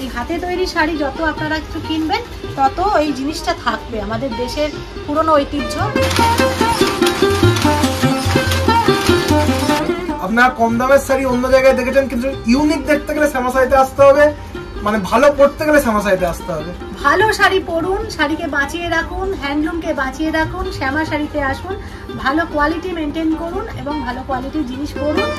এই হাতে তৈরি শাড়ি যত আপনারা একটু কিনবেন তত এই জিনিসটা থাকবে, আমাদের দেশের পুরনো ঐতিহ্য। আপনারা কম দামের শাড়ি অন্য জায়গায় দেখেছেন, কিন্তু ইউনিক দেখতে গেলে শ্যামা শাড়িতে আসতে হবে, মানে ভালো পড়তে গেলে শ্যামা শাড়িতে আসতে হবে। ভালো শাড়ি পরুন, শাড়িকে বাঁচিয়ে রাখুন, হ্যান্ডলুমকে বাঁচিয়ে রাখুন, শ্যামা শাড়িতে আসুন, ভালো কোয়ালিটি মেনটেন করুন এবং ভালো কোয়ালিটির জিনিস পরুন।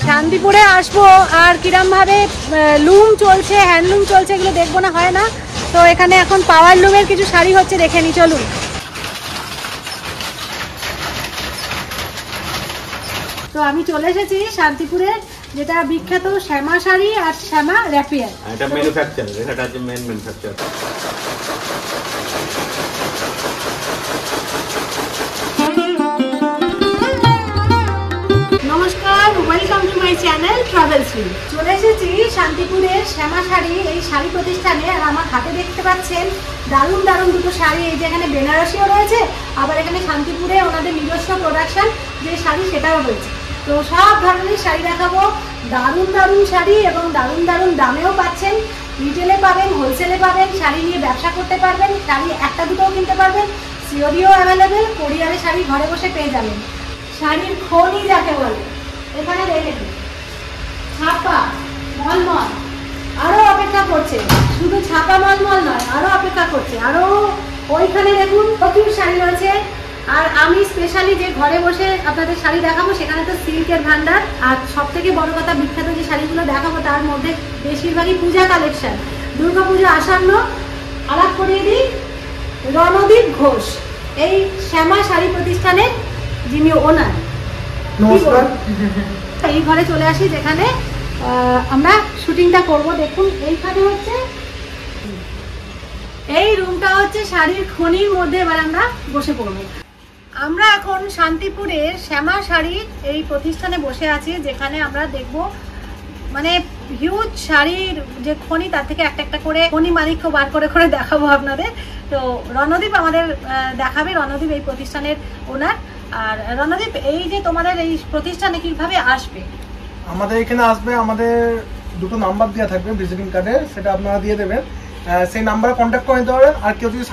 শান্তিপুরে আসবো আর কিরম ভাবে লুম চলছে, হ্যান্ডলুম চলছে, এগুলো দেখবো না হয় না। তো এখানে এখন পাওয়ার লুমের কিছু শাড়ি হচ্ছে, দেখে নি চলুন। তো আমি চলে এসেছি শান্তিপুরের যেটা বিখ্যাত শ্যামা শাড়ি আর শ্যামা র্যাপিয়ার। এটা ম্যানুফ্যাকচার, এটা হচ্ছে মেন ম্যানুফ্যাকচার। নমস্কার, welcome to my channel travel Shri. চলে এসেছি শান্তিপুরের শ্যামা শাড়ি এই শাড়ি প্রতিষ্ঠানে। আর আমার হাতে দেখতে পাচ্ছেন দারুণ দারুণ দুটো শাড়ি, এই যে এখানে বেনারসিও রয়েছে, আবার এখানে শান্তিপুরে ওনাদের নিজস্ব প্রোডাকশন যে শাড়ি সেটাও রয়েছে। তো সব ধরনের শাড়ি দেখাবো, দারুণ দারুণ শাড়ি এবং দারুণ দারুণ দামেও পাচ্ছেন। রিটেলে পাবেন, হোলসেলে পাবেন, শাড়ি নিয়ে ব্যবসা করতে পারবেন, শাড়ি একটা দুটোও কিনতে পারবেন, সিওডিও অ্যাভেলেবেল, কোরিয়ারে শাড়ি ঘরে বসে পেয়ে যাবেন। শাড়ির খনি যাকে বলে, এখানে দেখেছি ছাপা মলমল আরো অপেক্ষা করছে, শুধু ছাপা মলমল নয়, আরো অপেক্ষা করছে, আরো ওইখানে দেখুন প্রচুর শাড়ি রয়েছে। আর আমি স্পেশালি যে ঘরে বসে আপনাদের শাড়ি দেখাবো সেখানে তো সিল্কের ভান্ডার, আর সব থেকে বড় কথা বিখ্যাত যে শাড়িগুলো দেখাবো তার মধ্যে বেশিরভাগই পূজা কালেকশন, দুর্গাপুজো আসন্ন। আলাপ করিয়ে দিই রণদীপ ঘোষ, এই শ্যামা শাড়ি প্রতিষ্ঠানের যিনি ওনার। নমস্কার। এই ঘরে চলে আসি যেখানে আমরা শুটিংটা করব। দেখুন এইখানে হচ্ছে এই রুমটা হচ্ছে শাড়ির খনির মধ্যে, এবার আমরা বসে পড়ব। আমরা এখন শান্তিপুরের শ্যামা শাড়ি এই প্রতিষ্ঠানে বসে আছি, যেখানে আমরা দেখব মানে হিউজ শাড়ির যে খনি তার থেকে একটা একটা করে খনি মালিক্য বার করে করে দেখাবো আপনাদের। তো রণদীপ আমাদের দেখাবে, রণদীপ এই প্রতিষ্ঠানের ওনার। আর রণদীপ, এই যে তোমাদের এই প্রতিষ্ঠানে কিভাবে আসবে? আমাদের এখানে আসবে, আমাদের দুটো নাম্বার দেওয়া থাকবে ভিজিটিং কার্ডে, সেটা আপনারা দিয়ে দেবেন, সেই নাম্বারে কন্ট্যাক্ট করে নিতে পারবেন। আর কেউ যদি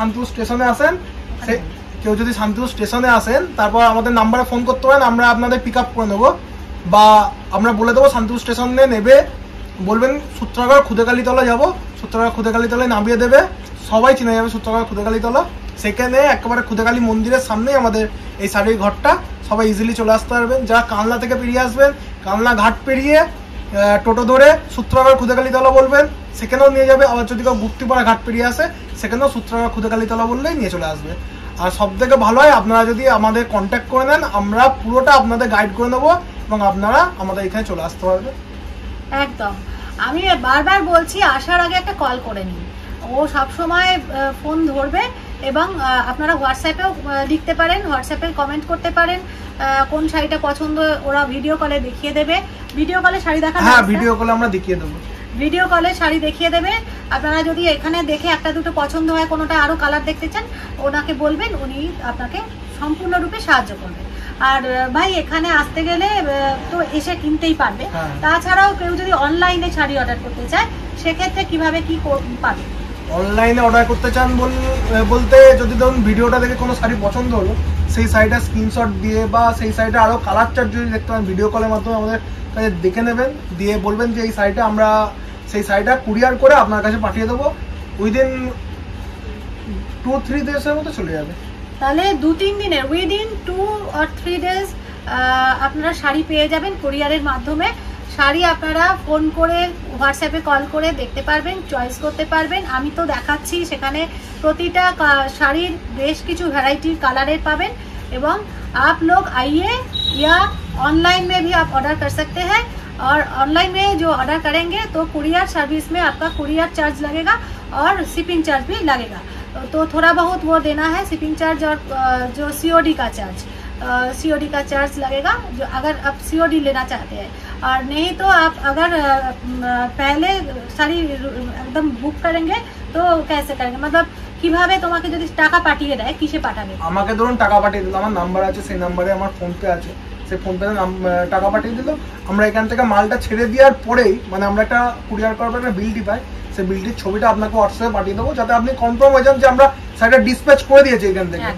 শান্তিপুর স্টেশনে আসেন, তারপর আমাদের নাম্বারে ফোন করতে পারেন, আমরা আপনাদের পিক আপ করে নেবো, বা আমরা বলে দেবো শান্তিপুর স্টেশনে নেবে, বলবেন সূত্রাগড় খুদেকালীতলা যাবো, সূত্রাগড় খুদেকালীতলায় নামিয়ে দেবে, সবাই চিনে যাবে সূত্রাগড় খুদেকালীতলা। সেখানে একেবারে খুদেকালী মন্দিরের সামনেই আমাদের এই শাড়ির ঘরটা, সবাই ইজিলি চলে আসতে পারবেন। যারা কানলা থেকে পেরিয়ে আসবেন, কানলা ঘাট পেরিয়ে টোটো ধরে সূত্রাগড় খুদেকালীতলা বলবেন, সেখানেও নিয়ে যাবে। আবার যদি কেউ গুপ্তিপাড়া ঘাট পেরিয়ে আসে, সেখানেও সূত্রাগড় খুদেকালীতলা বললেই নিয়ে চলে আসবে। আর সব থেকে ভালো হয় আপনারা যদি আমাদের কন্ট্যাক্ট করে নেন, আমরা পুরোটা আপনাদের গাইড করে নেবো এবং আপনারা আমাদের এখানে চলে আসতে পারবেন। একদম, আমি বারবার বলছি আসার আগে একটা কল করে নিন, ও সবসময় ফোন ধরবে। এবং আপনারা হোয়াটসঅ্যাপেও লিখতে পারেন, হোয়াটসঅ্যাপে কমেন্ট করতে পারেন, কোন শাড়িটা পছন্দ ওরা ভিডিও কলে দেখিয়ে দেবে। ভিডিও কলে শাড়ি দেখা, হ্যাঁ ভিডিও কলে আমরা দেখিয়ে দেবো, ভিডিও কলে শাড়ি দেখিয়ে দেবে। আপনারা যদি এখানে দেখে একটা দুটো পছন্দ হয়, কোনোটা আরো কালার দেখতে চান, ওনাকে বলবেন, উনি আপনাকে সম্পূর্ণরূপে সাহায্য করবেন। আর ভাই এখানে আসতে গেলে তো এসে কিনতেই পারবে, তাছাড়াও কেউ যদি অনলাইনে শাড়ি অর্ডার করতে চায় সেক্ষেত্রে কিভাবে কি পাবে? অনলাইনে অর্ডার করতে চান বলতে, যদি ধরুন ভিডিওটা দেখে কোনো শাড়ি পছন্দ হলো, সেই শাড়িটা স্ক্রিনশট দিয়ে বা সেই শাড়িটা আরো কালার চার্ট যদি দেখতে পান, ভিডিও কলের মাধ্যমে আমাদের কাছে দেখে নেবেন, দিয়ে বলবেন যে এই শাড়িটা আমরা সেই শাড়িটা কুরিয়ার করে আপনার কাছে পাঠিয়ে দেবো। উইদিন 2-3 ডেজের মতো চলে যাবে। তাহলে 2-3 দিনের, উইদিন 2 or 3 ডেজ আপনারা শাড়ি পেয়ে যাবেন কুরিয়ারের মাধ্যমে। শাড়ি আপনারা ফোন করে, হোয়াটসঅ্যাপে কল করে দেখতে পারবেন, চয়েস করতে পারবেন। আমি তো দেখাচ্ছি, সেখানে প্রতিটা শাড়ির বেশ কিছু ভ্যারাইটির কালারের পাবেন। এবং आप लोग आइए या ऑनलाइन में भी आप ऑर्डर कर सकते हैं, और ऑनलाइन में जो ऑर्डर करेंगे तो कुरियर सर्विस में आपका कुरियर चार्ज लगेगा और शिपिंग चार्ज भी लगेगा। तो थोड़ा बहुत वो देना है, शिपिंग चार्ज और जो सीओडी का चार्ज, सीओडी का चार्ज लगेगा जो अगर आप सीओडी लेना चाहते हैं। और नहीं तो आप अगर पहले साड़ी एकदम बुक करेंगे तो कैसे करेंगे, मतलब কিভাবে তোমাকে যদি টাকা পাঠিয়ে দেয়, কিসে পাঠাবে? আমাকে ধরুন টাকা পাঠিয়ে দিল, আমার নাম্বার আছে, সেই নাম্বারে আমার ফোনপে আছে, সেই ফোনপে টাকা পাঠিয়ে দিল। আমরা এখান থেকে মালটা ছেড়ে দেওয়ার পরেই মানে আমরা একটা কুরিয়ার করার একটা বিলটি পাই, সেই বিলটির ছবিটা আপনাকে হোয়াটসঅ্যাপে পাঠিয়ে দেবো, যাতে আপনি কনফার্ম হয়ে যান যে আমরা শাড়িটা ডিসপ্যাচ করে দিয়েছি এখান থেকে।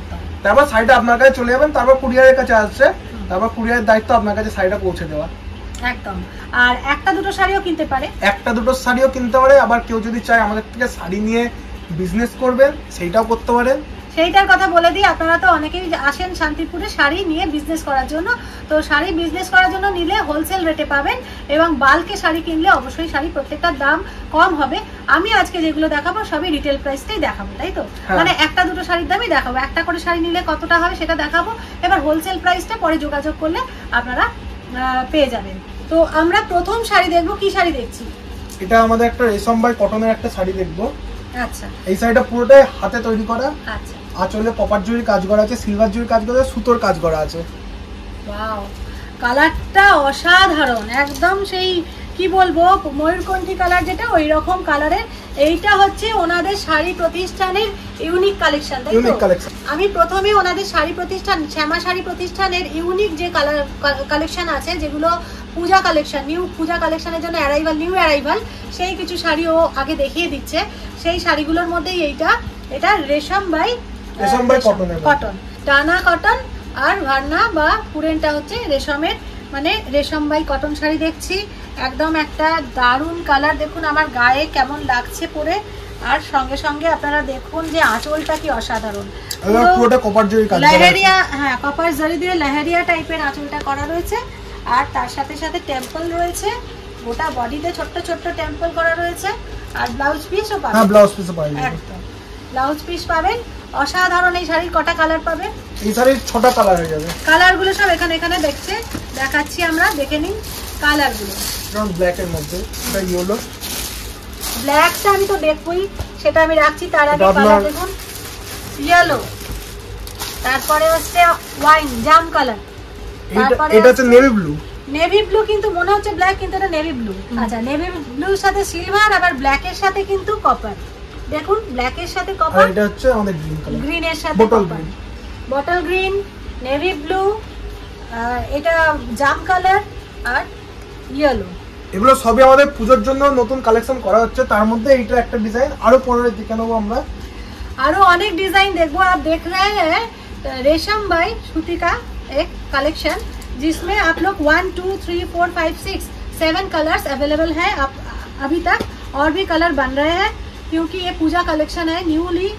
তারপর শাড়িটা আপনার কাছে চলে যাবেন, তারপর কুরিয়ারের কাছে আসছে, তারপর কুরিয়ারের দায়িত্ব আপনার কাছে শাড়িটা পৌঁছে দেওয়া। একদম। আর একটা দুটো শাড়িও কিনতে পারে, একটা দুটো শাড়িও কিনতে পারে। আবার কেউ যদি চায় আমাদের থেকে শাড়ি নিয়ে বিজনেস করবেন, সেইটাও করতে পারেন। সেইটার কথা বলে দিই, আপনারা তো অনেকেই আসেন শান্তিপুরে শাড়ি নিয়ে বিজনেস করার জন্য। তো শাড়ি বিজনেস করার জন্য নিলে হোলসেল রেটে পাবেন, এবং বাল্কে শাড়ি কিনলে অবশ্যই শাড়ি প্রত্যেকটার দাম কম হবে। আমি আজকে যেগুলো দেখাবো সবই রিটেল প্রাইসটাই দেখাবো, তাই তো? মানে একটা দুটো শাড়ির দামই দেখাবো, একটা করে শাড়ি নিলে কতটা হবে সেটা দেখাবো। এবার হোলসেল প্রাইসটা পরে যোগাযোগ করলে আপনারা পেয়ে যাবেন। তো আমরা প্রথম শাড়ি দেখবো, কি শাড়ি দেখছি? এটা আমাদের একটা রেশম বাই কটনের একটা শাড়ি দেখবো। আচ্ছা, এই শাড়িটা পুরোটাই হাতে তৈরি করা। আচ্ছা, আঁচলে কপার জরির কাজ করা আছে, সিলভার জরির কাজ করা আছে, সুতোর কাজ করা আছে। ওয়াও, কালারটা অসাধারণ, একদম সেই কি বলবো ময়ূরকণ্ঠী কালার, যেটা ওই রকম কালারের। এইটা হচ্ছে ওনাদের শাড়ি প্রতিষ্ঠানের ইউনিক কালেকশন, তাই তো? আমি প্রথমে ওনাদের শাড়ি প্রতিষ্ঠান, শ্যামা শাড়ি প্রতিষ্ঠানের ইউনিক যে কালেকশন আছে, যেগুলো পূজা কালেকশন, নিউ পূজা কালেকশনের জন্য নিউ অ্যারাইভাল, সেই কিছু শাড়িও আগে দেখিয়ে দিচ্ছে। সেই শাড়িগুলোর মধ্যেই এটা রেশম বাই কটন, টানা কটন, আর ভার্না বা পুরেনটা হচ্ছে রেশমের, মানে রেশম বাই কটন শাড়ি দেখছি। একদম একটা দারুণ কালার, দেখুন আমার গায়ে কেমন লাগছে পরে। আর সঙ্গে সঙ্গে আপনারা দেখুন যে আঁচলটা কি অসাধারণ, লেহেরিয়া, হ্যাঁ কপার জরি দিয়ে লেহেরিয়া টাইপের আঁচলটা করা রয়েছে। আর তার সাথে সাথে টেম্পল রয়েছে, গোটা বডিতে ছোট্ট ছোট্ট টেম্পল করা রয়েছে। আর ব্লাউজ পিসও পাবেন, হ্যাঁ ব্লাউজ পিসও পাবেন, একদম ব্লাউজ পিস পাবেন। অসাধারণ। এই শাড়ির কটা কালার পাবেন? এই শাড়ির 6টা কালার হয়ে যাবে। কালারগুলো সব এখানে দেখাচ্ছি আমরা, দেখে নিন কালারগুলো। যেমন ব্ল্যাক এর মধ্যে এটা ইয়েলো, ব্ল্যাকটা আমি তো দেখবই, সেটা আমি রাখছি। তার আগে কালার দেখুন, ইয়েলো, তারপরে হচ্ছে ওয়াইন জাম কালার, তারপরে এটা হচ্ছে নেভি ব্লু। নেভি ব্লু কিন্তু মনে হচ্ছে ব্ল্যাক, কিন্তু এটা নেভি ব্লু। আচ্ছা, নেভি ব্লুর সাথে সিলভার, আবার ব্ল্যাকের সাথে কিন্তু কপার। দেখুন ব্ল্যাকের সাথে কপার, এটা হচ্ছে আমাদের গ্রিন কালার, গ্রিনের সাথে copper, bottle green, navy blue, এটা জাম কালার আর ইয়েলো। এগুলো সবই আমাদের পূজোর জন্য নতুন কালেকশন করা হচ্ছে। তার মধ্যে এইটা একটা ডিজাইন, আরো পরে দেখে নেবো আমরা, আরো অনেক ডিজাइन देखो। आप देख रहे हैं रेशम बाई सूती का एक कलेक्शन, जिसमें आप लोग 1 2 3 4 5 6 7 कलर्स अवेलेबल है। आप अभी तक और भी कलर बन रहे हैं, क्योंकि ये पूजा कलेक्शन है, न्यूली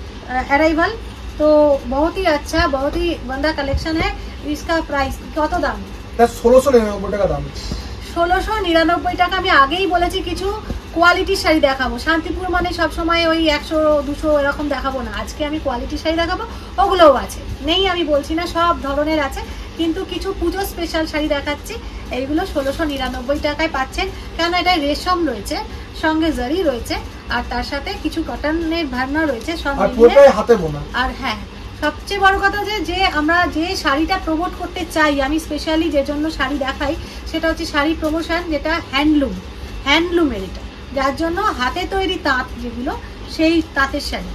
अराइवल। तो बहुत ही अच्छा, बहुत ही बंदा कलेक्शन है। इसका प्राइस কত দাম? 1699 টাকা দাম। 1699 টাকা। আমি আগেই বলেছি কিছু কোয়ালিটি শাড়ি দেখাবো। শান্তিপুর মানে সবসময় ওই 100 200 এরকম দেখাবো না। আজকে আমি কোয়ালিটি শাড়ি দেখাবো, ওগুলোও আছে, নেই আমি বলছি না, সব ধরনের আছে, কিন্তু কিছু পুজো স্পেশাল শাড়ি দেখাচ্ছি। এইগুলো 1699 টাকায় পাচ্ছেন, কারণ এটা রেশম রয়েছে, সঙ্গে জারি রয়েছে, আর তার সাথে কিছু কটনের ভার্না রয়েছে, সব মিলিয়ে হাতে বোনা। আর হ্যাঁ, সবচেয়ে বড় কথা যে আমরা যে শাড়িটা প্রমোট করতে চাই, আমি স্পেশালি যে জন্য শাড়ি দেখাই, সেটা হচ্ছে শাড়ি প্রমোশন, যেটা হ্যান্ডলুমের, এটা যার জন্য হাতে তৈরি তাঁত যেগুলো, সেই তাঁতের শাড়ি,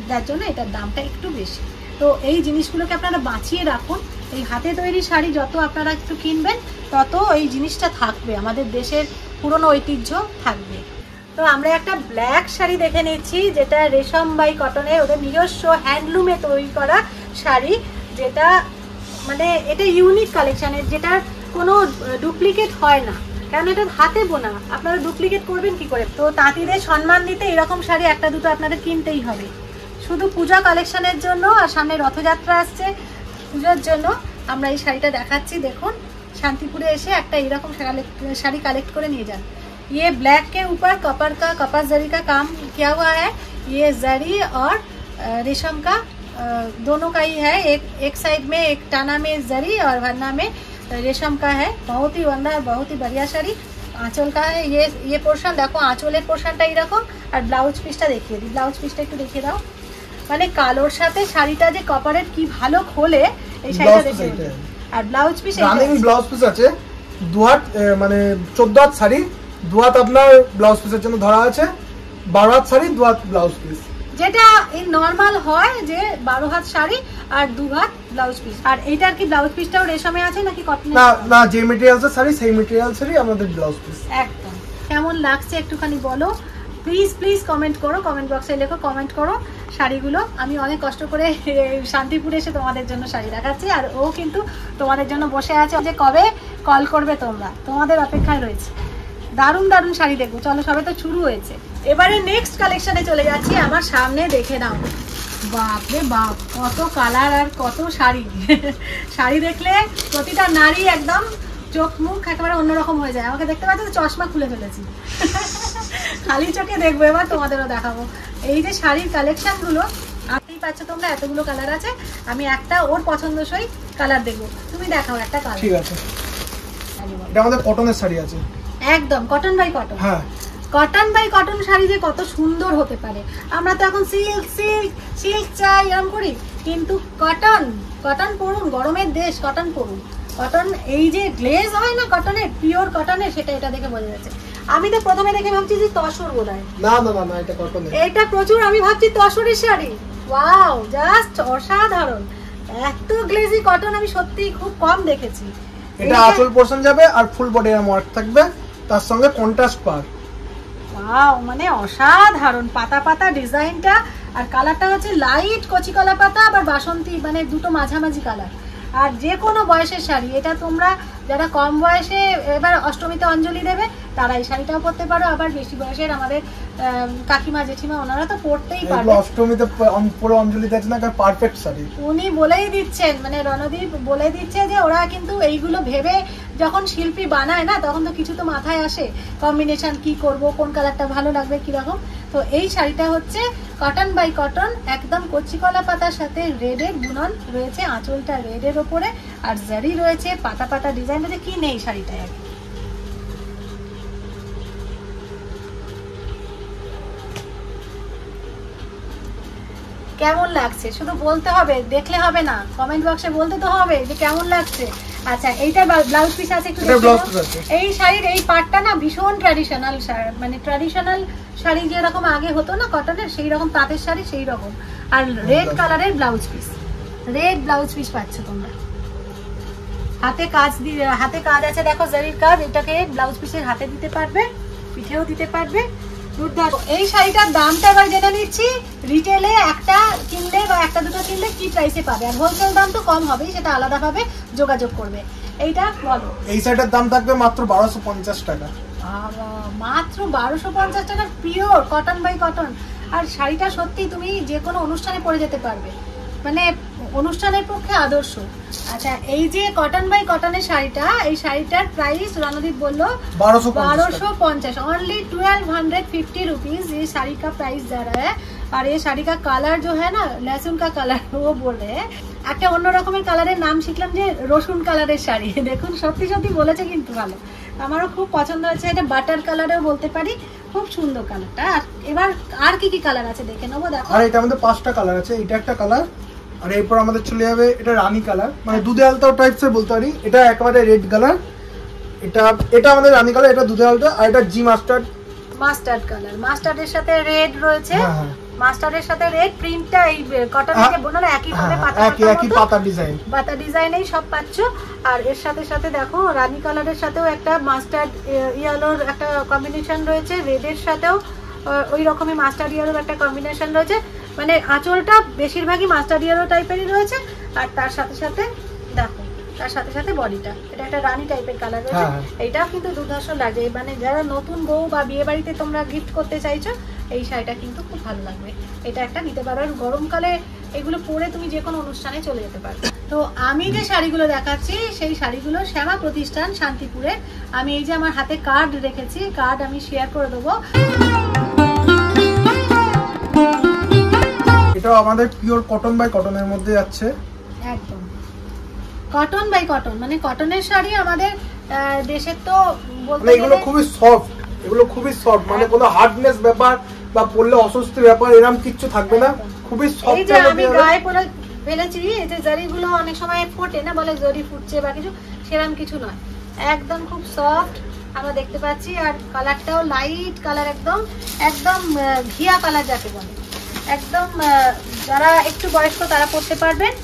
যার জন্য এটার দামটা একটু বেশি। তো এই জিনিসগুলোকে আপনারা বাঁচিয়ে রাখুন। এই হাতে তৈরি শাড়ি যত আপনারা একটু কিনবেন, তত এই জিনিসটা থাকবে, আমাদের দেশের পুরনো ঐতিহ্য থাকবে। তো আমরা একটা ব্ল্যাক শাড়ি দেখে নিচ্ছি, যেটা রেশম বাই কটনে, ওদের নিজস্ব হ্যান্ডলুমে তৈরি করা শাড়ি, যেটা মানে এটা ইউনিক কালেকশনের, যেটার কোনো ডুপ্লিকেট হয় না। কারণ এটা হাতে বোনা, আপনারা ডুপ্লিকেট করবেন কি করে? তো তাঁতিদের সম্মান দিতে এরকম শাড়ি একটা দুটো আপনাদের কিনতেই হবে। শুধু পূজা কালেকশনের জন্য আর সামনে রথযাত্রা আসছে, পুজোর জন্য আমরা এই শাড়িটা দেখাচ্ছি। দেখুন, শান্তিপুরে এসে একটা এরকম শাড়ি कालेक्ट করে নিয়ে যান। ये ब्लैक के ऊपर कपास जरी का काम किया हुआ है। ये जरी और रेशम का दोनों का ही है। एक साइड में एक टाना में जरी और वरना में रेशम का है। बहुत ही वंदा, बहुत ही बढ़िया शाड़ी। आंचल का है ये पोर्शन, देखो आंचलेर पोर्शनটা এরকম, আর ব্লাউজ পিসটা দেখিয়ে দিই। ব্লাউজ পিসটা একটু দেখিয়ে দাও। মানে কালোর সাথে শাড়িটা যে কপারের কি ভালো খোলে, এই শাড়িটা দেখিয়ে দিই। আর blouse piece, running blouse piece আছে, দুহাত মানে 14 হাত শাড়ি, দুহাত আপনার ব্লাউজ পিসের জন্য ধরা আছে, 12 হাত শাড়ি, দুহাত ব্লাউজ পিস, যেটা এই নরমাল হয় যে 12 হাত শাড়ি আর 2 হাত ব্লাউজ পিস। আর এইটার কি ব্লাউজ পিসটাও রেশমে আছে নাকি কটনে? না না, যে ম্যাটেরিয়ালসের শাড়ি সেই ম্যাটেরিয়ালসেরই আমাদের ব্লাউজ পিস। একদম। কেমন লাগছে একটুখানি বলো প্লিজ কমেন্ট করো, কমেন্ট বক্সে লেখো, কমেন্ট করো শাড়িগুলো। আমি অনেক কষ্ট করে শান্তিপুরে এসে তোমাদের জন্য শাড়ি দেখাচ্ছি, আর ও কিন্তু তোমাদের জন্য বসে আছে যে কবে কল করবে তোমরা, তোমাদের অপেক্ষায় রয়েছে। দারুণ দারুণ শাড়ি দেখবো, চলো, সবে তো শুরু হয়েছে। এবারে নেক্সট কালেকশনে চলে যাচ্ছি। আমার সামনে দেখে নাও, বাপরে বাপ, কত কালার আর কত শাড়ি। শাড়ি দেখলে প্রতিটা নারী একদম চোখ মুখ একেবারে অন্যরকম হয়ে যায়। আমাকে দেখতে পাচ্ছ, চশমা খুলে ফেলেছি, খালি চোখে দেখবো। এবার তোমাদেরও দেখাবো এই যে শাড়ির কালেকশনগুলো। আপনি পাচ্ছ তোমরা, এতগুলো কালার আছে। আমি একটা ওর পছন্দসই কালার দেখবো, তুমি দেখাও একটা কালার। ঠিক আছে, এটা আমাদের কটনের শাড়ি আছে, একদম কটন বাই কটন। হ্যাঁ, কটন বাই কটন শাড়ি যে কত সুন্দর হতে পারে। আমরা তো এখন সিল্ক চাই এরকম করি, কিন্তু কটন পরুন, গরমের দেশ, কটন পরুন। কটন এই যে গ্লেজ হয় না কটনের, পিওর কটনের, সেটা এটা দেখে বোঝা যাচ্ছে। আমি তো প্রথমে দেখে ভাবছি যে তসর বোধহয়। না না না, এটা কটনের। এটা প্রচুর, আমি ভাবছি তসরের শাড়ি। ওয়াও, জাস্ট অসাধারণ। এত গ্লেজি কটন আমি সত্যি খুব কম দেখেছি। এটা আঁচল পোরশন যাবে আর ফুল বডি এর ওয়ার্ক থাকবে, তার সঙ্গে কন্ট্রাস্ট পার। ওয়াও, মানে অসাধারণ। পাতা পাতা ডিজাইনটা, আর কালারটা হচ্ছে লাইট কচি কলা পাতা, আবার বাসন্তী, মানে দুটো মাঝামাঝি কালার। আর যে কোনো বয়সের শাড়ি, এটা তোমরা যারা কম বয়সে এবার অষ্টমীতে অঞ্জলি দেবে তারা এই শাড়িটাও পরতে পারো। আবার বেশি বয়সের আমাদের কাকিমা জেঠিমা ওনারা তো পরতেই পারবে। অষ্টমীতে পুরো অঞ্জলি দিচ্ছে না, পারফেক্ট শাড়ি। উনি বলেই দিচ্ছেন, মানে রণদীপ বলে দিচ্ছে যে ওরা কিন্তু এইগুলো ভেবে যখন শিল্পী বানায় না, তখন তো কিছু তো মাথায় আসে, কম্বিনেশন কি করব, কোন কালারটা ভালো লাগবে, কিরকম। তো এই শাড়িটা হচ্ছে কটন বাই কটন, একদম কচি কলা পাতার সাথে রেডের বুনন রয়েছে, আঁচলটা রেডের ওপরে, আর জারি রয়েছে, পাতা পাতা ডিজাইন রয়েছে। কি নেই শাড়িটায় আর কি। কেমন লাগছে শুধু বলতে হবে, দেখলে হবে না, কমেন্ট বক্সে বলতে তো হবে যে কেমন লাগছে। আচ্ছা, এইটা ব্লাউজ পিস আছে একটু দেখো। এই শাড়ির এই পার্টটা না ভীষণ ট্র্যাডিশনাল, মানে ট্র্যাডিশনাল শাড়ি যেরকম আগে হতো না কটনের, সেই রকম তাঁতের শাড়ি সেই রকম। আর রেড কালারের blouse piece, red blouse piece পাচ্ছ তোমরা। হাতে কাজ আছে, দেখো জারির কাজ। এটাকে ব্লাউজ পিসের হাতে দিতে পারবে, পিঠেও দিতে পারবে। এই শাড়িটার দামটা এবার জেনে নিচ্ছি। রিটেলে একটা কিনলে বা একটা দুটো কিনলে কি প্রাইসে পাবে, আর হোলসেল দাম তো কম হবেই, সেটা আলাদাভাবে যোগাযোগ করবে। এইটা বলো। এই শাড়িটার দাম থাকবে মাত্র 1250 টাকা। মাত্র 1250 টাকার পিওর কটন বাই কটন। আর শাড়িটা সত্যি তুমি যে কোনো অনুষ্ঠানে পরে যেতে পারবে, মানে অনুষ্ঠানের পক্ষে আদর্শ। আচ্ছা, এই যে কটন বাই কটনের শাড়িটা, এই শাড়িটার প্রাইস রণদীপ বললো 1250, ओनली 1250 रुपीज ये साड़ी का प्राइस जा रहा है। और ये साड़ी का कलर जो है ना, लहसुन का कलर, वो बोल रहे हैं। একটা অন্য রকমের কালারের নাম শিখলাম যে রসুন কালারের শাড়ি। দেখুন সত্যি সত্যি বলেছে কিন্তু ভালো, আমারও খুব পছন্দ হয়েছে। এটা বাটার কালারেও বলতে পারি, খুব সুন্দর কালারটা। আর এবার আর কি কি কালার আছে দেখে নেবো। দেখো, আর এটা আমাদের 5টা কালার আছে। এটা একটা কালার, আর এরপর আমাদের চলে যাবে এটা রানী কালার, মানে দুধে আলতা টাইপস এর বলতে পারি। এটা একেবারে রেড কালার, এটা আমাদের রানী কালার, এটা দুধে আলতা। আর এটা জি মাস্টার্ড কালার, মাস্টার্ডের সাথে রেড রয়েছে। মাস্টার্ডের সাথে রেড প্রিন্টটা এই কটনের যে বোনার একই ভাবে পাতা ডিজাইনেই সব পাচ্ছ। আর এর সাথে সাথে দেখো রানী কালারের সাথেও একটা মাস্টার্ড ইয়েলোর একটা কম্বিনেশন রয়েছে, রেডের সাথেও ওই রকমই মাস্টার্ড ইয়েলোর একটা কম্বিনেশন রয়েছে। মানে আঁচলটা বেশিরভাগই মাস্টার্ড ইয়েলো টাইপেরই রয়েছে। আর তার সাথে সাথে দেখো তার সাথে সাথে বডিটা, এটা একটা রানী টাইপের কালার রয়েছে। এইটাও কিন্তু দুর্ধর্ষ লাগে, মানে যারা নতুন বউ বা বিয়ে বাড়িতে তোমরা গিফট করতে চাইছো এই শাড়িটা কিন্তু খুব ভালো লাগবে। এটা একটা নিতে পারো, আর গরমকালে এগুলো পরে তুমি যে কোনো অনুষ্ঠানে চলে যেতে পারো। তো আমি যে শাড়িগুলো দেখাচ্ছি সেই শাড়িগুলো শ্যামা প্রতিষ্ঠান শান্তিপুরে। আমি এই যে আমার হাতে কার্ড রেখেছি, কার্ড আমি শেয়ার করে দেবো। এটা আমাদের পিওর কটন বাই কটনের মধ্যে যাচ্ছে, একদম কটন বাই কটন, মানে কটনের শাড়ি আমাদের দেশের তো বলতে মানে এগুলো খুবই সফট, এগুলো খুবই সফট, মানে কোনো হার্ডনেস ব্যাপার বা পরলে অস্বস্তি ব্যাপার এরকম কিছু থাকবে না, খুবই সফট। এই যে আমি গায়ে পরে ফেলেছি, এই যে জরিগুলো অনেক সময় ফোটে না, বলে জরি ফুটছে বা কিছু, সেরকম কিছু নয়, একদম খুব সফট আমরা দেখতে পাচ্ছি। আর কালারটাও লাইট কালার, একদম একদম ঘিয়া কালার যাকে বলে, একদম যারা একটু বয়স্ক তারা পরতে পারবেন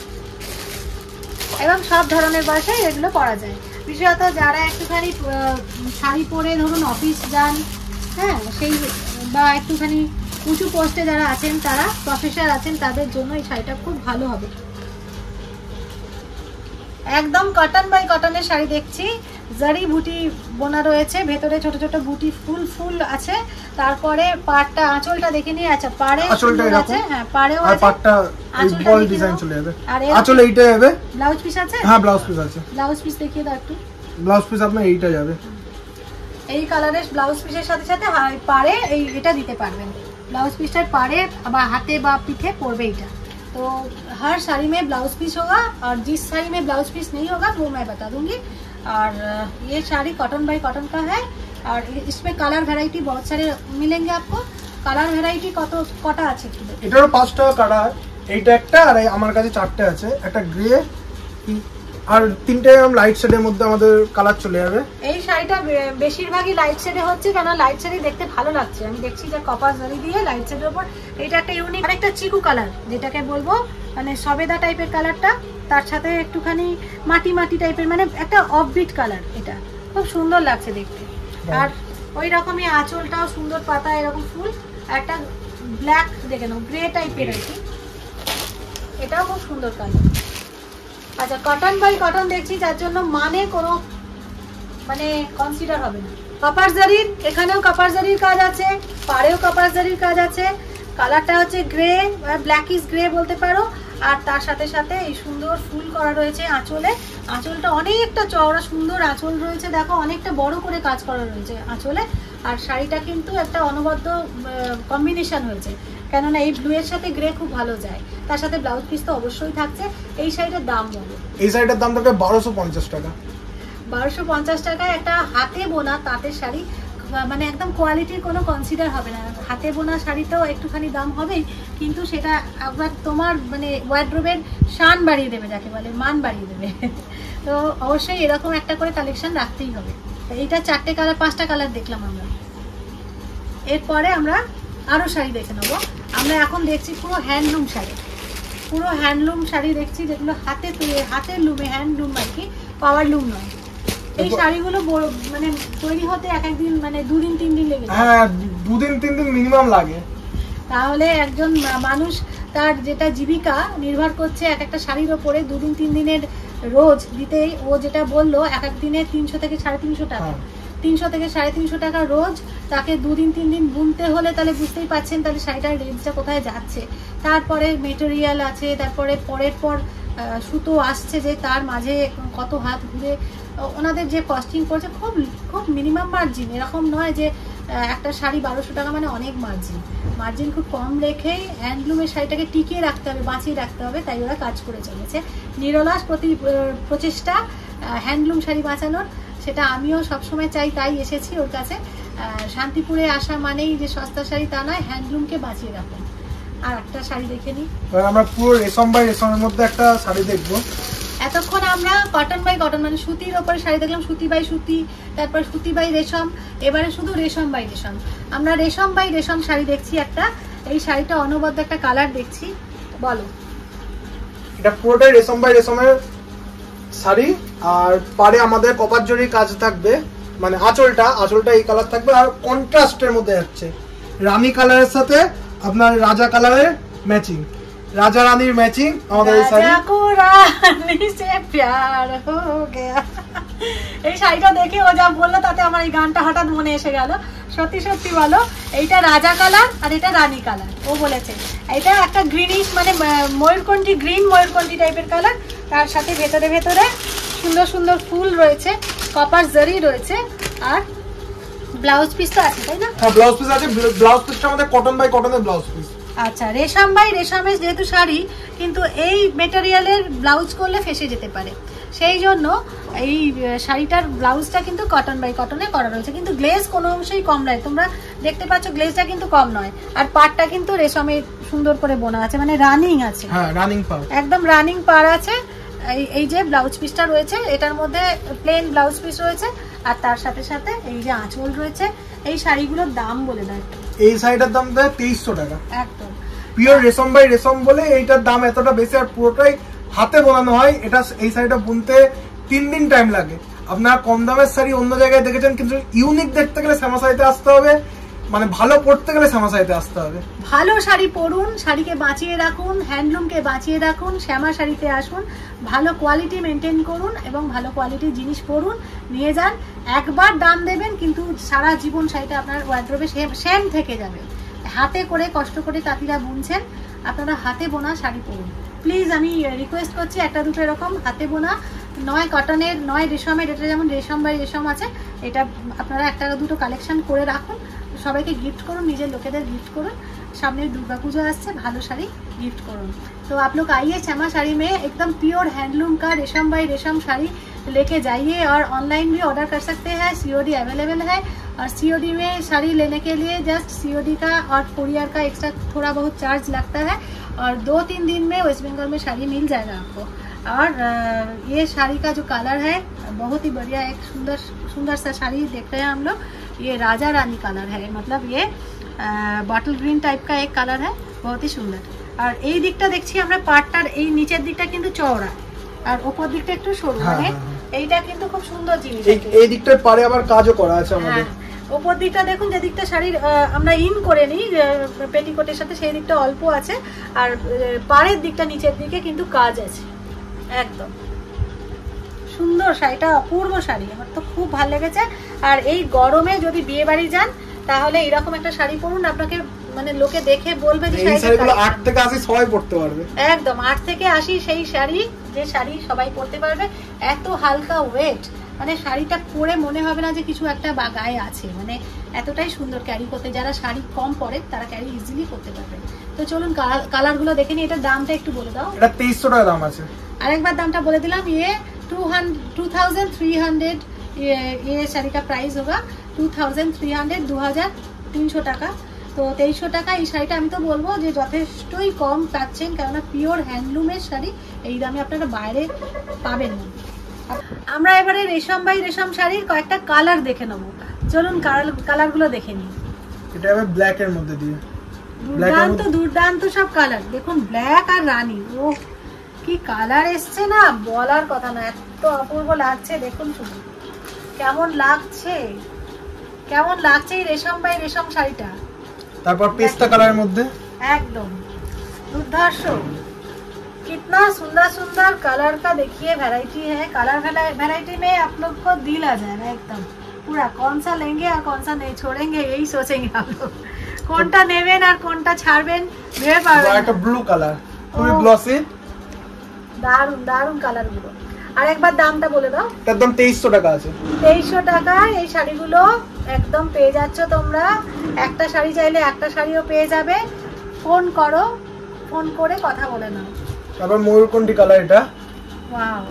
এবং সব ধরনের বয়সে এগুলো পরা যায়। বিশেষত যারা একটুখানি শাড়ি পরে ধরুন অফিস যান, হ্যাঁ, সেই বা একটুখানি উঁচু পোস্টে যারা আছেন, তারা প্রফেসর আছেন, তাদের জন্য এই শাড়িটা খুব ভালো হবে। একদম কটন বাই কটনের শাড়ি দেখছি, জারি বুটি বোনা রয়েছে, ভেতরে ছোট ছোট বুটি ফুল ফুল আছে। তারপরে পাড়টা, আঁচলটা দেখে নিয়ে, আচ্ছা পাড়ে আঁচলটা আছে, হ্যাঁ পাড়েও আর আছে, পাড়টা এই বল ডিজাইন চলে যাবে। আর আঁচল এইটা যাবে, ব্লাউজ পিস আছে, হ্যাঁ ব্লাউজ পিস আছে, ব্লাউজ পিস দেখিয়ে দাও একটু। ব্লাউজ পিস আপনার এইটা যাবে, এই কালারের ব্লাউজ পিসের সাথে সাথে পাড়ে এই এটা দিতে পারবেন, ব্লাउज पीसটার पारे বা হাতে বা পিঠে পড়বে এটা। तो हर साड़ी में ब्लाउज पीस होगा और जिस साड़ी में ब्लाउज पीस नहीं होगा वो मैं बता दूंगी। और ये साड़ी कॉटन बाय कॉटन का है और इसमें कलर वैरायटी बहुत सारे मिलेंगे आपको। कलर वैरायटी কটা আছে কি? এটারও 5টা কালার, এইটা একটা আর আমার কাছে 4টে আছে, একটা গ্রে আর 3টে লাইট শেডের মধ্যে আমাদের কালার চলে যাবে। এই শাড়িটা বেশিরভাগই লাইট শেডে হচ্ছে, কারণ লাইট শেডে দেখতে ভালো লাগছে। আমি দেখছি যে কপার জরি দিয়ে লাইট শেডের উপর এটা একটা ইউনিক, আরেকটা চিকু কালার যেটাকে বলবো মানে সবেদা টাইপের কালারটা, তার সাথে একটুখানি মাটি মাটি টাইপের, মানে একটা অফবিট কালার। এটা খুব সুন্দর লাগছে দেখতে। আর ওই রকমই আঁচলটাও সুন্দর, পাতা এরকম ফুল, একটা ব্ল্যাক দেখে নাও, গ্রে টাইপের আর কি, এটাও খুব সুন্দর কালার। আচ্ছা, কটন বাই কটন দেখছি, যার জন্য মানে কোনো মানে কনসিডার হবে না। কপার জারির, এখানেও কপার জারির কাজ আছে, পাড়েও কপার জারির কাজ আছে। কালারটা হচ্ছে গ্রে, ব্ল্যাকিশ গ্রে বলতে পারো। আর তার সাথে সাথে এই সুন্দর ফুল করা রয়েছে আঁচলে। আঁচলটা অনেকটা চওড়া সুন্দর আঁচল রয়েছে, দেখো অনেকটা বড় করে কাজ করা রয়েছে আঁচলে। আর শাড়িটা কিন্তু একটা অনবদ্য কম্বিনেশন হয়েছে, কেননা এই ব্লু এর সাথে গ্রে খুব ভালো যায়। তার সাথে ব্লাউজ পিস তো অবশ্যই থাকছে। এই শাড়িটার দাম বলো? এই শাড়িটার দাম থাকবে 1250 টাকা। 1250 টাকায় একটা হাতে বোনা তাঁতের শাড়ি, মানে একদম কোয়ালিটির কোনো কনসিডার হবে না। হাতে বোনা শাড়িতেও একটুখানি দাম হবেই, কিন্তু সেটা আবার তোমার মানে ওয়ার্ড্রোবের শান বাড়িয়ে দেবে, যাকে বলে মান বাড়িয়ে দেবে। তো অবশ্যই এরকম একটা করে কালেকশন রাখতেই হবে। এইটা 4টে কালার 5টা কালার দেখলাম আমরা। এরপরে আমরা আরও শাড়ি দেখে নেবো। আমরা এখন দেখছি পুরো হ্যান্ডলুম শাড়ি, পুরো হ্যান্ডলুম শাড়ি দেখছি, যেগুলো হাতের লুমে, হ্যান্ডলুম আর কি, পাওয়ার লুম নয়। এই শাড়িগুলো মানে তৈরি হতে এক একদিন মানে 2 দিন 3 দিন লেগে যায়। হ্যাঁ, 2 দিন 3 দিন মিনিমাম লাগে। তাহলে একজন মানুষ তার যেটা জীবিকা নির্ভর করছে এক একটা শাড়ির ওপরে, 2 দিন 3 দিনের রোজ দিতেই, ও যেটা বললো এক এক দিনে 300 থেকে 350 টাকা, 300 থেকে 350 টাকা রোজ, তাকে 2 দিন 3 দিন বুনতে হলে তাহলে বুঝতেই পাচ্ছেন তাহলে শাড়িটার রেঞ্জটা কোথায় যাচ্ছে। তারপরে মেটেরিয়াল আছে, তারপরে পরের পর সুতো আসছে, যে তার মাঝে কত হাত ঘুরে ওনাদের যে কস্টিং করছে, খুব খুব মিনিমাম মার্জিন। এরকম নয় যে একটা শাড়ি 1200 টাকা মানে অনেক মার্জিন খুব কম রেখেই হ্যান্ডলুমের শাড়িটাকে টিকিয়ে রাখতে হবে, বাঁচিয়ে রাখতে হবে। তাই ওরা কাজ করে চলেছে, নিরলস প্রচেষ্টা হ্যান্ডলুম শাড়ি বাঁচানোর। সেটা আমিও সবসময় চাই, তাই এসেছি ওর কাছে। শান্তিপুরে আসা মানেই যে সস্তা শাড়ি তা নয়, হ্যান্ডলুমকে বাঁচিয়ে রাখুন। আর একটা শাড়ি দেখে নিই। আমরা পুরো রেশম বাই রেশমের মধ্যে একটা শাড়ি দেখবো। এতক্ষণ আমরা কটন বাই কটন মানে সুতির ওপরে শাড়ি দেখলাম, সুতি বাই সুতি, তারপর সুতি বাই রেশম, এবারে শুধু রেশম বাই রেশম। আমরা রেশম বাই রেশম শাড়ি দেখছি একটা। এই শাড়িটা অনবদ্য একটা কালার দেখছি, বলো? এটা পুরোটাই রেশম বাই রেশমের শাড়ি, আর পাড়ে আমাদের কপার জরির কাজ থাকবে, মানে আঁচলটা এই কালার থাকবে। আর কন্ট্রাস্টের মধ্যে যাচ্ছে রানী কালারের সাথে আপনার রাজা কালারের ম্যাচিং, রাজা রানীর ম্যাচিং আমাদের এই শাড়ি। रानी से प्यार हो गया। এই শাড়িটা দেখে ও যা বললো তাতে আমার এই গানটা হঠাৎ মনে এসে গেল। সত্যি সত্যি বলো, এইটা রাজা কালার আর এটা রানী কালার। ও বলেছে এটা একটা গ্রিনিশ মানে ময়ূরকণ্ঠী, গ্রিন ময়ূরকণ্ঠী টাইপের কালার। তার সাথে ভেতরে ভেতরে সুন্দর সুন্দর ফুল রয়েছে, কপার জারি রয়েছে, আর ব্লাউজ পিস তো আছে তাই না? হ্যাঁ ব্লাউজ পিস আছে। ব্লাউজ পিসটা আমাদের কটন বাই কটনের ব্লাউজ পিস। আচ্ছা, রেশম বাই রেশমের যেহেতু শাড়ি, কিন্তু এই মেটেরিয়ালের ব্লাউজ করলে ফেসে যেতে পারে, সেই জন্য এই শাড়িটার ব্লাউজটা কিন্তু কটন বাই কটনে করা রয়েছে। কিন্তু গ্লেজ কোনো অংশেই কম নয়, তোমরা দেখতে পাচ্ছ গ্লেজটা কিন্তু কম নয়। আর পাড়টা কিন্তু রেশমের সুন্দর করে বোনা আছে, মানে রানিং আছে। হ্যাঁ রানিং পাড়, একদম রানিং পাড় আছে। এই যে ব্লাউজ পিসটা রয়েছে, এটার মধ্যে প্লেন ব্লাউজ পিস রয়েছে, আর তার সাথে সাথে এই যে আঁচল রয়েছে। এই শাড়িগুলোর দাম বলে দেয়। এই শাড়িটার দাম দেয় 2300 টাকা। একদম পিওর রেশম বাই রেশম বলে এইটার দাম এতটা বেশি, আর পুরোটাই হাতে বোনানো হয়। এটা এই শাড়িটা বুনতে 3 দিন টাইম লাগে। আপনারা কম দামের শাড়ি অন্য জায়গায় দেখেছেন, কিন্তু ইউনিক দেখতে গেলে শ্যামা শাড়িতে আসতে হবে, মানে ভালো পড়তে গেলে শ্যামা শাড়িতে আসতে হবে। ভালো শাড়ি পরুন, শাড়িকে বাঁচিয়ে রাখুন, হ্যান্ডলুমকে বাঁচিয়ে রাখুন, শ্যামা শাড়িতে আসুন, ভালো কোয়ালিটি মেনটেন করুন এবং ভালো কোয়ালিটির জিনিস পরুন, নিয়ে যান। একবার দাম দেবেন কিন্তু সারা জীবন শাড়িটা আপনার ওয়ার্ড্রোবে সেম থেকে যাবে। হাতে করে কষ্ট করে তাঁতিরা বুনছেন, আপনারা হাতে বোনা শাড়ি পরুন প্লিজ। আমি রিকোয়েস্ট করছি, একটা দুটো এরকম হাতে বোনা, নয় কটনের নয় রেশমের, এটা যেমন রেশম বাই রেশম আছে, এটা আপনারা একটা দুটো কালেকশন করে রাখুন, সবাইকে গিফট করুন, নিজের লোকেদের গিফট করুন। सामने दुर्गा पूजा আসছে, ভালো শাড়ি गिफ्ट করুন। तो आप लोग आइए श्यामा साड़ी में, एकदम प्योर हैंडलूम का रेशम बाई रेशम साड़ी लेके जाइए, और ऑनलाइन भी ऑर्डर कर सकते हैं, सीओडी अवेलेबल है। और सीओडी में साड़ी लेने के लिए जस्ट सीओडी का और कुरियर का एक्स्ट्रा थोड़ा बहुत चार्ज लगता है, और 2-3 दिन में वेस्ट बंगाल में साड़ी मिल जाएगा आपको। और ये साड़ी का जो कलर है बहुत ही बढ़िया, एक सुंदर सुंदर सा साड़ी देख रहे हैं हम लोग। ये राजा रानी कलर है, मतलब ये बटल ग्रीन टाइप का एक कलर है, बहुत ही सुंदर। और এই দিকটা দেখছি আমরা পাটটার এই নিচের দিকটা কিন্তু চওড়া, আর উপর দিকটা একটু সরু, মানে এইটা কিন্তু খুব সুন্দর জিনিস। এই দিকটার পারে আবার কাজও করা আছে আমাদের। উপর দিকটা দেখুন, যে দিকটা শাড়ির আমরা ইন করে নিই পেটিকোটের সাথে, সেই দিকটা অল্প আছে, আর পাড়ের দিকটা নিচের দিকে কিন্তু কাজ আছে। একদম সুন্দর শাড়িটা, অপূর্ব শাড়ি, আমার তো খুব ভালো লেগেছে। আর এই গরমে যদি বিয়ে বাড়ি যান তাহলে এরকম একটা শাড়ি পরুন, আপনাকে মানে লোকে দেখে বলবে যে এই শাড়িগুলো 8 থেকে 80 সবাই পরতে পারবে। একদম 8 থেকে 80 সেই শাড়ি, যে শাড়ি সবাই পরতে পারবে। এত হালকা ওয়েট, মানে শাড়িটা পরে মনে হবে না যে কিছু একটা গায়ে আছে, মানে এতটাই সুন্দর ক্যারি করতে। যারা শাড়ি কম পরে তারা ক্যারি ইজিলি করতে পারবে। তো চলুন কালারগুলো দেখে নিই। এটার দামটা একটু বলে দাও। এটা 2300 টাকা দাম আছে। আরেকবার দামটা বলে দিলাম, ये 2300 ये শাড়ি का प्राइस होगा 2300, 2300 টাকা। তো 2300 টাকা এই শাড়িটা আমি তো বলবো যে যথেষ্টই কম পাচ্ছেন, কেননা পিওর হ্যান্ডলুমের শাড়ি এই দামে আপনারা বাইরে পাবেন না। আমরা এবারে রেশম বাই রেশম শাড়ির কয়েকটা কালার দেখে নেব। চলুন কালারগুলো দেখে নিই। এটা হবে ব্ল্যাক এর মধ্যে দিয়ে, দুর্দান্ত দুর্দান্ত সব কালার দেখুন, ব্ল্যাক আর রানী। ও কি কালার এসছে না, বলার কথা না, এত অপূর্ব লাগছে। দেখুন শুধু কেমন লাগছে, কেমন লাগছে এই রেশম বাই রেশম শাড়িটা। তারপর পেস্তা কালারের মধ্যে एकदम दुर्धर्ष, कितना सुंदर सुंदर कलर का देखिए वैरायटी है। कलर वैरायटी में आप लोग को दिल आ जाएगा एकदम पूरा, कौन सा लेंगे और कौन सा नहीं छोड़ेंगे यही सोचेंगे आप लोग, কোনটা নেবেন আর কোনটা ছাড়বেন ভেবে পারবেন। একটা ব্লু কালার, খুবই গ্লসি, দারুন দারুন কালার গুলো। আর একবার দামটা বলে দাও। একদম 2300 টাকা আছে। 2300 টাকা এই শাড়িগুলো একদম পেয়ে যাচ্ছ তোমরা। একটা শাড়ি চাইলে একটা শাড়িও পেয়ে যাবে। ফোন করো, ফোন করে কথা বলে নাও। তারপর ময়ূরকণ্ঠী কালার, এটা ওয়াও,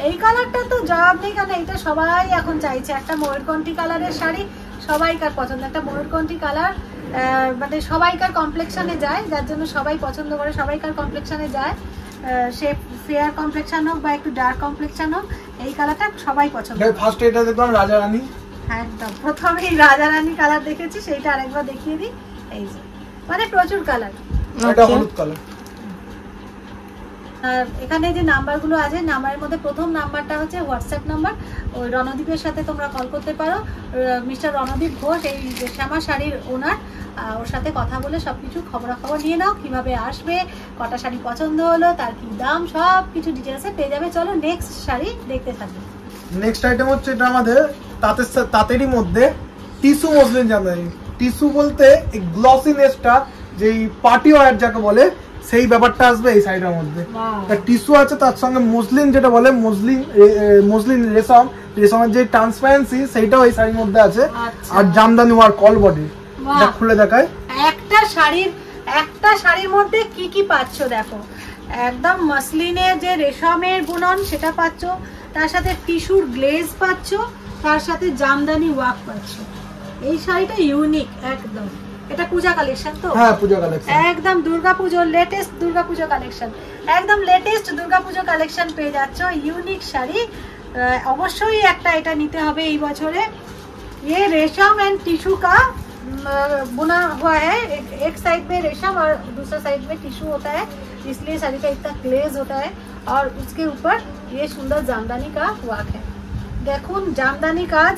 এই কালারটা তো জবাব নেই, কারণ এটা সবাই এখন চাইছে। একটা ময়ূরকণ্ঠী কালারের শাড়ি সবাইকার পছন্দ, একটা ময়ূরকণ্ঠী কালার মানে সবাইকার কমপ্লেক্সনে যায়, যার জন্য সবাই পছন্দ করে, সবাইকার কমপ্লেক্সনে যায়। সে ফেয়ার কমপ্লেক্সন হোক বা একটু ডার্ক কমপ্লেক্সন হোক, এই কালারটা সবাই পছন্দ করে। ফার্স্ট এটা দেখলাম রাজা রানী, একদম প্রথমেই রাজা রানী কালার দেখেছি, সেইটা আরেকবার দেখিয়ে দিই। এই যে মানে প্রচুর কালার, এটা হলুদ কালার। আর এখানে যে নাম্বারগুলো আছে, নাম্বারের মধ্যে প্রথম নাম্বারটা হচ্ছে হোয়াটসঅ্যাপ নাম্বার, ওই রণদীপের সাথে তোমরা কল করতে পারো। মিস্টার রণদীপ ঘোষ এই শ্যামা শাড়ির ওনার। ওর সাথে কথা বলে সবকিছু খবরাখবর নিয়ে নাও, কিভাবে আসবে, কটা শাড়ি পছন্দ হলো, তার কি দাম, সব কিছু ডিটেলসে পেয়ে যাবে। চলো নেক্সট শাড়ি দেখতে থাকি। নেক্সট আইটেম হচ্ছে এটা আমাদের তাঁতেরই মধ্যে টিস্যু মসলিন জামদানি। টিস্যু বলতে এই গ্লসিনেসটা, যেই পার্টি ওয়্যার যাকে বলে, সেই ব্যাপারটা আসবে এই শাড়িটার মধ্যে। টিস্যু আছে, তার সঙ্গে মসলিন যেটা বলে, মসলিন রেশমের যে ট্রান্সপারেন্সি, সেইটাও এই শাড়ির মধ্যে আছে। আর জামদানি ওয়ার্ক অল বডি, এটা খুলে দেখায়। একটা শাড়ির মধ্যে কি কি পাচ্ছ দেখো, একদম মসলিনের যে রেশমের বুনন সেটা পাচ্ছ, তার সাথে টিস্যুর গ্লেজ পাচ্ছ, তার সাথে জামদানি ওয়ার্ক পাচ্ছ। এই শাড়িটা ইউনিক একদম। এটা পূজা কালেকশন তো? হ্যাঁ, পূজা কালেকশন, একদম দুর্গাপুজোর লেটেস্ট দুর্গাপুজো কালেকশন, একদম লেটেস্ট দুর্গাপুজো কালেকশন পেয়ে যাচ্ছ। ইউনিক শাড়ি, অবশ্যই একটা এটা নিতে হবে এই বছরে। ये रेशम एंड टिश्यू का बुना हुआ है, एक साइड में रेशम और दूसरा साइड में टिश्यू होता है, इसलिए साड़ी का इतना ग्लेज होता है। और उसके ऊपर ये सुंदर जामदानी का वर्क है। দেখুন জামদানি কাজ,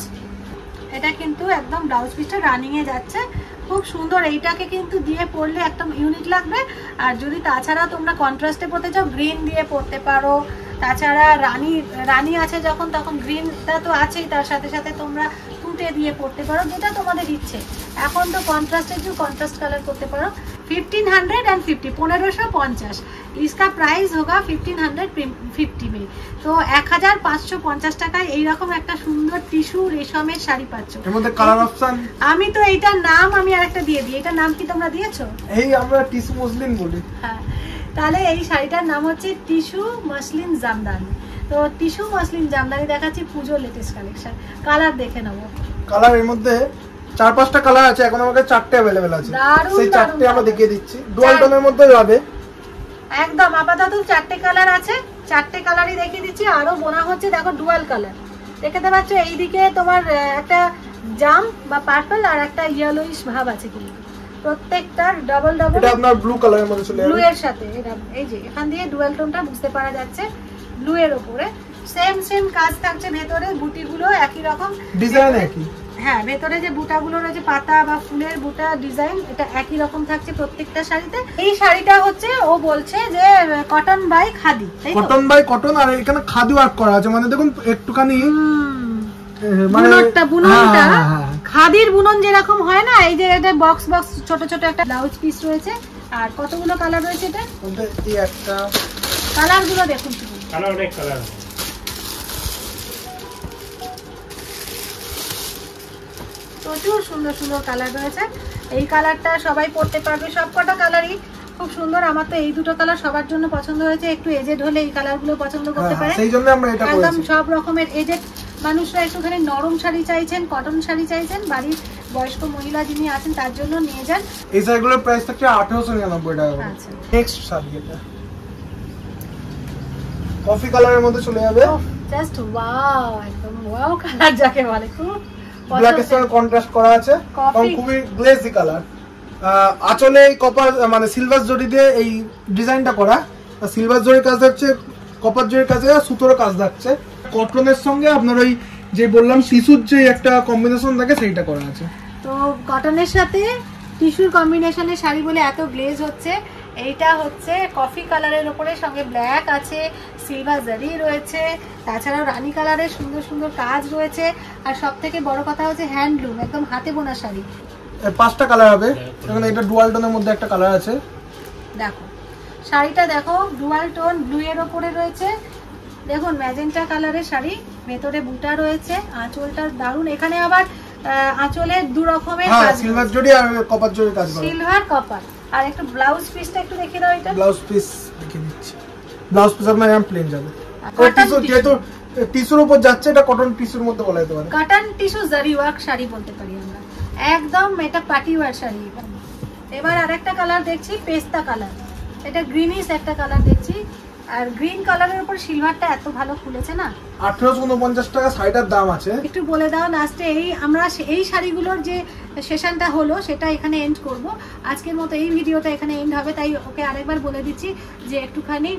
এটা কিন্তু একদম ব্লাউজ পিসটা রানিং এ যাচ্ছে, খুব সুন্দর। এইটাকে কিন্তু দিয়ে পরলে একদম ইউনিক লাগবে। আর যদি তাছাড়া তোমরা কন্ট্রাস্টে পরতে চাও, গ্রিন দিয়ে পরতে পারো। তাছাড়া রানী আছে যখন, তখন গ্রিনটা তো আছেই, তার সাথে সাথে তোমরা তুঁতে দিয়ে পরতে পারো, যেটা তোমাদের ইচ্ছে। এখন তো কন্ট্রাস্টের যে কন্ট্রাস্ট কালার করতে পারো। 1550 1550 इसका प्राइस होगा 1550 में। তো 1550 টাকায় এইরকম একটা সুন্দর টিস্যু রেশমের শাড়ি পাচ্ছ। এর মধ্যে কালার অপশন, আমি তো এইটার নাম আমি আরেকটা দিয়ে দিই। এটার নাম কি তোমরা দিয়েছো? এই আমরা টিস্যু মসলিন বলি। হ্যাঁ, তাহলে এই শাড়িটার নাম হচ্ছে টিস্যু মসলিন জামদানি। তো টিস্যু মসলিন জামদানি দেখাচ্ছি পুজোর লেটেস্ট কালেকশন। কালার দেখে নেবো। কালার এর মধ্যে 4-5টা কালার আছে, এখন আমাদের 4টে अवेलेबल আছে। সেই 4টে আমরা দেখিয়ে দিচ্ছি। ডুয়াল টোনের মধ্যে যাবে একদম। আপাতত 4টে কালার আছে, 4টে কালারই দেখিয়ে দিচ্ছি। আরো বোনা হচ্ছে, দেখো ডুয়াল কালার দেখতে পাচ্ছ। এইদিকে তোমার একটা জাম বা পার্পল আর একটা ইয়েলোইশ ভাব আছে, কিন্তু প্রত্যেকটার ডাবল ডাবল। এটা আপনার ব্লু কালারের মধ্যে চলে যাবে, ব্লু এর সাথে। এটা এই যে এখান দিয়ে ডুয়াল টোনটা বুঝতে পারা যাচ্ছে, ব্লু এর উপরে সেম কাজ থাকছে। ভেতরে বুটিগুলো একই রকম, ডিজাইন একই। হ্যাঁ, ভেতরে যে বুটাগুলো রয়েছে, পাতা বা ফুলের বুটা ডিজাইন, এটা একই রকম থাকছে প্রত্যেকটা শাড়িতে। এই শাড়িটা হচ্ছে, ও বলছে যে cotton by khadi, cotton by cotton. আর এখানে খাদি ওয়ার্ক করা আছে, মানে দেখুন একটুখানি বুননটা খাদির বুনন যেরকম হয় না, এই যে এটা বক্স ছোট ছোট একটা ব্লাউজ পিস রয়েছে। আর কতগুলো কালার রয়েছে এটা? এই একটা কালার গুলো দেখুন, কালার অনেক কালার, প্রচুর সুন্দর সুন্দর কালার রয়েছে। এই কালারটা সবাই পরতে পারবে, সবকটা কালারই খুব সুন্দর। আমার তো এই দুটো কালার সবার জন্য পছন্দ হয়েছে। একটু এজেড হলে এই কালারগুলো পছন্দ করতে পারে, সেই জন্য আমরা এটা করেছি। একদম সব রকমের এজেড মানুষরা একটুখানি নরম শাড়ি চাইছেন, কটন শাড়ি চাইছেন, বাড়ির বয়স্ক মহিলা যিনি আছেন তার জন্য নিয়ে যান। এই শাড়িগুলোর প্রাইস থাকছে 1899 টাকা। আচ্ছা, নেক্সট শাড়ি এটা কফি কালারের মধ্যে চলে যাবে। জাস্ট ওয়াও, একদম ওয়াও কালার যাকে বলে, খুব ব্ল্যাক এর সঙ্গে কন্ট্রাস্ট করা আছে, এবং খুবই গ্লেজি কালার। আঁচলে কপার মানে সিলভার জরি দিয়ে এই ডিজাইনটা করা। সিলভার জরির কাজ হচ্ছে, কপার জরির কাজে সুতোর কাজ থাকছে। কটনের সঙ্গে আপনার ওই যে বললাম টিস্যুর যে একটা কম্বিনেশন থাকে, সেইটা করা আছে। তো কটনের সাথে টিস্যুর কম্বিনেশনের শাড়ি বলে এত গ্লেজ হচ্ছে। এইটা হচ্ছে কফি কালারের উপরে, সঙ্গে ব্ল্যাক আছে, সিলভার জারি রয়েছে, তাছাড়াও রানী কালারের সুন্দর সুন্দর কাজ রয়েছে। আর সব থেকে বড় কথা হচ্ছে হ্যান্ডলুম, একদম হাতে বোনা শাড়ি। 5টা কালার হবে, এখন এটা ডুয়াল টোনের মধ্যে একটা কালার আছে। দেখো শাড়িটা, দেখো ডুয়াল টোন ব্লু এর উপরে রয়েছে। দেখুন ম্যাজেন্টা কালারের শাড়ি, ভেতরে বুটা রয়েছে, আঁচলটা দারুণ। এখানে আবার আঁচলের দু রকমের কাজ, সিলভার জরি আর কপার জরি কাজ করা, সিলভার কপার। আর একটু ব্লাউজ পিসটা একটু দেখিয়ে দাও। এটা ব্লাউজ পিস দেখিয়ে দিচ্ছি। ব্লাউজ পিস আপনার এরকম প্লেন যাবে। টিস্যু, যেহেতু টিস্যুর উপর যাচ্ছে, এটা কটন টিস্যুর মধ্যে বলা যেতে পারে। কটন টিস্যু জারি ওয়ার্ক শাড়ি বলতে পারি আমরা, একদম এটা পার্টি ওয়্যার শাড়ি। এবার আরেকটা কালার দেখছি, পেস্তা কালার। এটা গ্রিনিশ একটা কালার দেখছি। আর গ্রিন কালারের উপর সিলভারটা এত ভালো খুলেছে না। 1849 টাকা শাড়িটার দাম আছে। একটু বলে দাও লাস্টে। আমরা এই শাড়িগুলোর যে সেশনটা হলো সেটা এখানে এন্ড করব। আজকের মতো এই ভিডিওটা এখানে এন্ড হবে, তাই ওকে আরেকবার বলে দিচ্ছি যে একটুখানি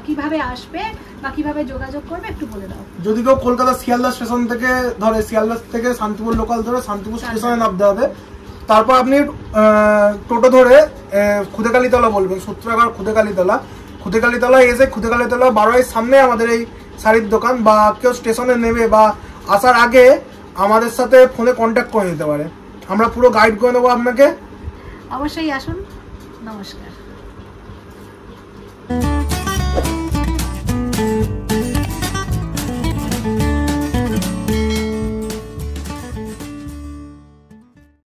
কিভাবে আসবে বা কিভাবে যোগাযোগ করবে একটু বলে দাও। যদি কেউ কলকাতা শিয়ালদা স্টেশন থেকে ধরে, শিয়ালদা থেকে শান্তিপুর লোকাল ধরে শান্তিপুর স্টেশনে নামতে হবে। তারপর আপনি টোটো ধরে খুদেকালীতলা বলবেন, সূত্রাগড় খুদেকালীতলা এসে খুদেকালীতলা 12-এর সামনে আমাদের এই শাড়ির দোকান, বা কেউ স্টেশনে নেবে বা আসার আগে আমাদের সাথে ফোনে কন্ট্যাক্ট করে নিতে পারে, আমরা পুরো গাইড করে দেবো আপনাকে। অবশ্যই আসুন। নমস্কার।